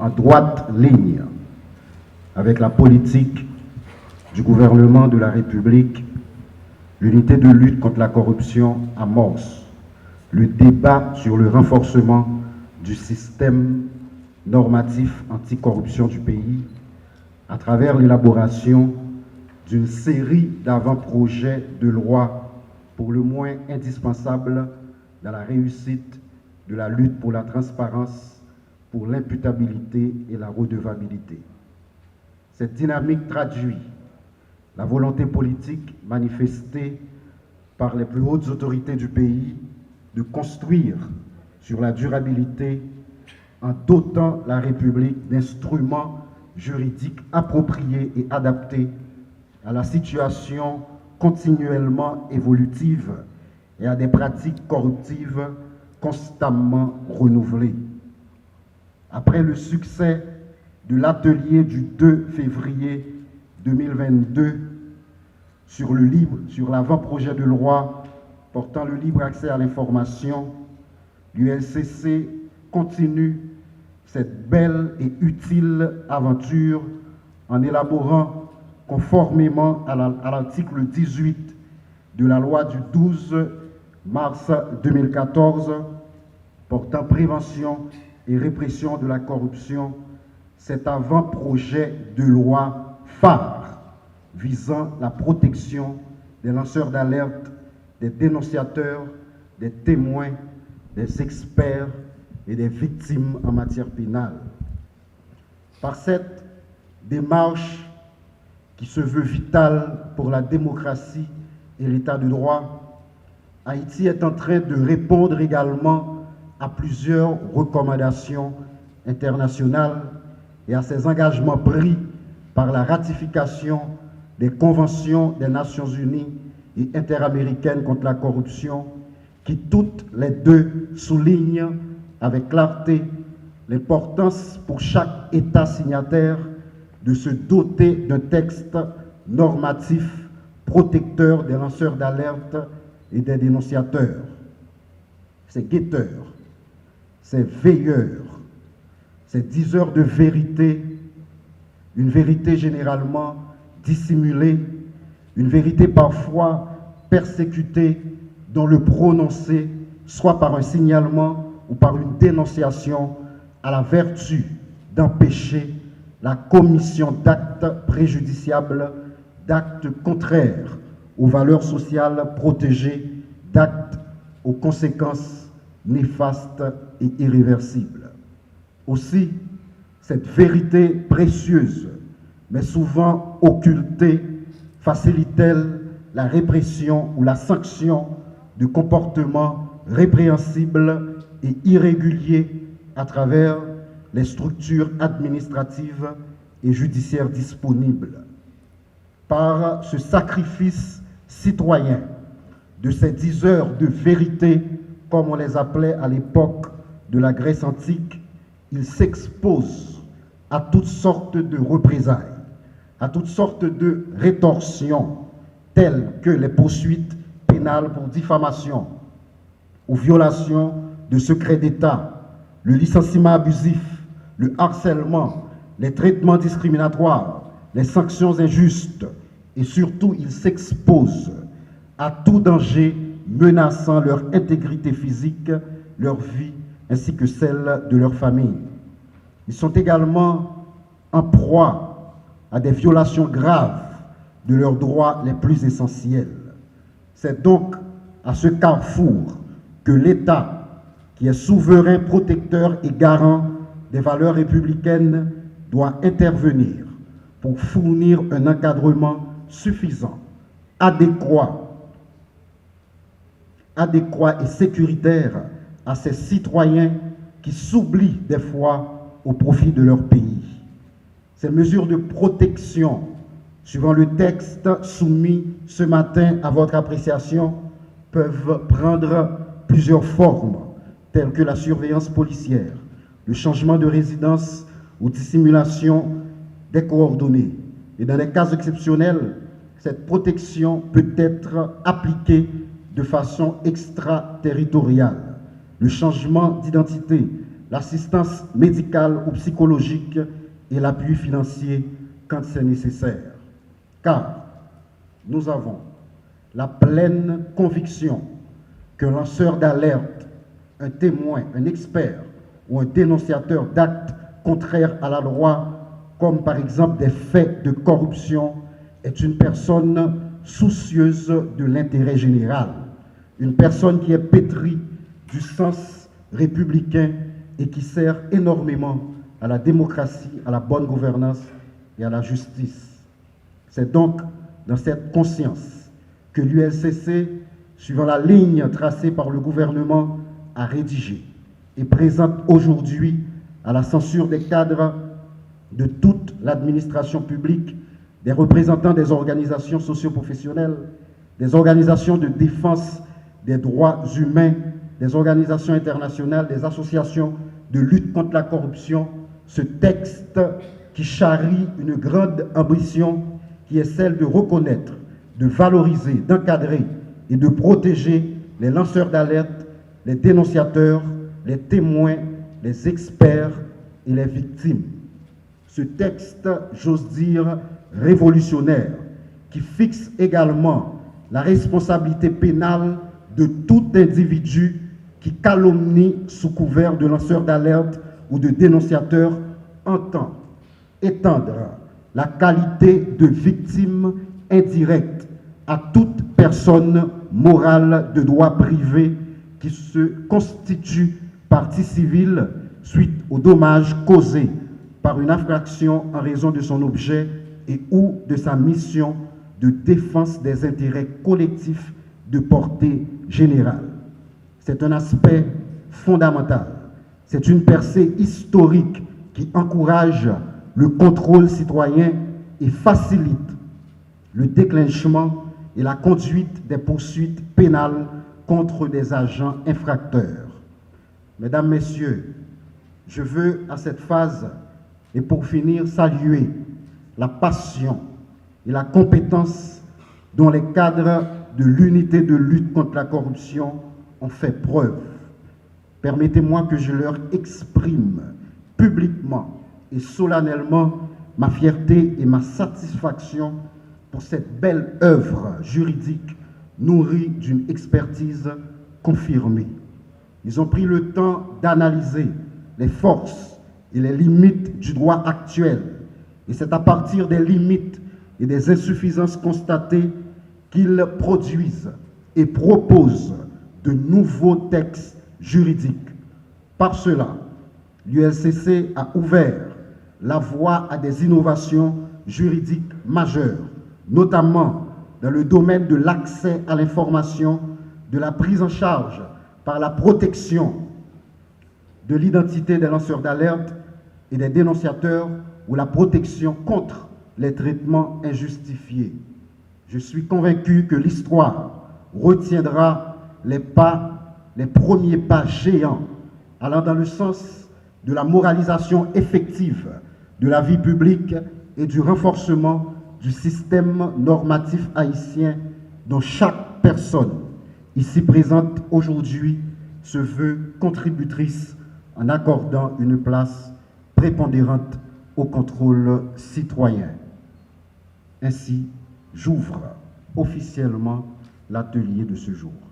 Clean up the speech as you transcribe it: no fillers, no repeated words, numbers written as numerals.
en droite ligne avec la politique du gouvernement de la République, l'unité de lutte contre la corruption amorce le débat sur le renforcement du système normatif anticorruption du pays à travers l'élaboration d'une série d'avant-projets de loi pour le moins indispensables dans la réussite de la lutte pour la transparence, pour l'imputabilité et la redevabilité. Cette dynamique traduit la volonté politique manifestée par les plus hautes autorités du pays de construire sur la durabilité en dotant la République d'instruments juridiques appropriés et adaptés à la situation continuellement évolutive et à des pratiques corruptives constamment renouvelées. Après le succès de l'atelier du 2 février 2022 sur l'avant-projet de loi portant le libre accès à l'information, l'ULCC continue cette belle et utile aventure en élaborant, conformément à l'article 18 de la loi du 12 mars 2014 portant prévention et répression de la corruption, cet avant-projet de loi phare visant la protection des lanceurs d'alerte, des dénonciateurs, des témoins, des experts et des victimes en matière pénale. Par cette démarche qui se veut vitale pour la démocratie et l'état de droit, Haïti est en train de répondre également à plusieurs recommandations internationales et à ses engagements pris par la ratification des conventions des Nations Unies et interaméricaines contre la corruption, qui toutes les deux soulignent avec clarté l'importance pour chaque État signataire de se doter d'un texte normatif protecteur des lanceurs d'alerte et des dénonciateurs. Ces guetteurs, ces veilleurs, ces diseurs de vérité, une vérité généralement dissimulée, une vérité parfois persécutée, dont le prononcé, soit par un signalement ou par une dénonciation, a la vertu d'empêcher la commission d'actes préjudiciables, d'actes contraires aux valeurs sociales protégées, d'actes aux conséquences néfastes et irréversibles. Aussi, cette vérité précieuse, mais souvent occultée, facilite-t-elle la répression ou la sanction de comportements répréhensibles et irréguliers à travers les structures administratives et judiciaires disponibles. Par ce sacrifice citoyen de ces diseurs de vérité, comme on les appelait à l'époque de la Grèce antique, ils s'exposent à toutes sortes de représailles, à toutes sortes de rétorsions, telles que les poursuites pénales pour diffamation ou violation de secrets d'État, le licenciement abusif, le harcèlement, les traitements discriminatoires, les sanctions injustes, et surtout ils s'exposent à tout danger menaçant leur intégrité physique, leur vie, ainsi que celle de leur famille. Ils sont également en proie à des violations graves de leurs droits les plus essentiels. C'est donc à ce carrefour que l'État, qui est souverain, protecteur et garant des valeurs républicaines, doit intervenir pour fournir un encadrement suffisant, adéquat et sécuritaire à ces citoyens qui s'oublient des fois au profit de leur pays. Ces mesures de protection, suivant le texte soumis ce matin à votre appréciation, peuvent prendre plusieurs formes, telles que la surveillance policière, le changement de résidence ou dissimulation des coordonnées. Et dans les cas exceptionnels, cette protection peut être appliquée de façon extraterritoriale. Le changement d'identité, l'assistance médicale ou psychologique et l'appui financier quand c'est nécessaire. Car nous avons la pleine conviction qu'un lanceur d'alerte, un témoin, un expert ou un dénonciateur d'actes contraires à la loi, comme par exemple des faits de corruption, est une personne soucieuse de l'intérêt général, une personne qui est pétrie du sens républicain et qui sert énormément à la démocratie, à la bonne gouvernance et à la justice. C'est donc dans cette conscience que l'ULCC, suivant la ligne tracée par le gouvernement, a rédigé et présente aujourd'hui à la censure des cadres de toute l'administration publique, des représentants des organisations socio-professionnelles, des organisations de défense des droits humains, des organisations internationales, des associations de lutte contre la corruption, ce texte qui charrie une grande ambition qui est celle de reconnaître, de valoriser, d'encadrer et de protéger les lanceurs d'alerte, les dénonciateurs, les témoins, les experts et les victimes. Ce texte, j'ose dire, révolutionnaire, qui fixe également la responsabilité pénale de tout individu qui calomnie sous couvert de lanceur d'alerte ou de dénonciateur, entend étendre la qualité de victime indirecte à toute personne morale de droit privé qui se constitue partie civile suite aux dommages causés par une infraction en raison de son objet et ou de sa mission de défense des intérêts collectifs de portée générale. C'est un aspect fondamental. C'est une percée historique qui encourage le contrôle citoyen et facilite le déclenchement et la conduite des poursuites pénales contre des agents infracteurs. Mesdames, Messieurs, je veux à cette phase et pour finir saluer la passion et la compétence dont les cadres de l'unité de lutte contre la corruption ont fait preuve. Permettez-moi que je leur exprime publiquement et solennellement ma fierté et ma satisfaction pour cette belle œuvre juridique nourrie d'une expertise confirmée. Ils ont pris le temps d'analyser les forces et les limites du droit actuel. Et c'est à partir des limites et des insuffisances constatées qu'ils produisent et proposent de nouveaux textes juridiques. Par cela, l'ULCC a ouvert la voie à des innovations juridiques majeures, notamment dans le domaine de l'accès à l'information, de la prise en charge par la protection de l'identité des lanceurs d'alerte et des dénonciateurs ou la protection contre les traitements injustifiés. Je suis convaincu que l'histoire retiendra les premiers pas géants allant dans le sens de la moralisation effective de la vie publique et du renforcement du système normatif haïtien dont chaque personne ici présente aujourd'hui se veut contributrice en accordant une place prépondérante au contrôle citoyen. Ainsi, j'ouvre officiellement l'atelier de ce jour.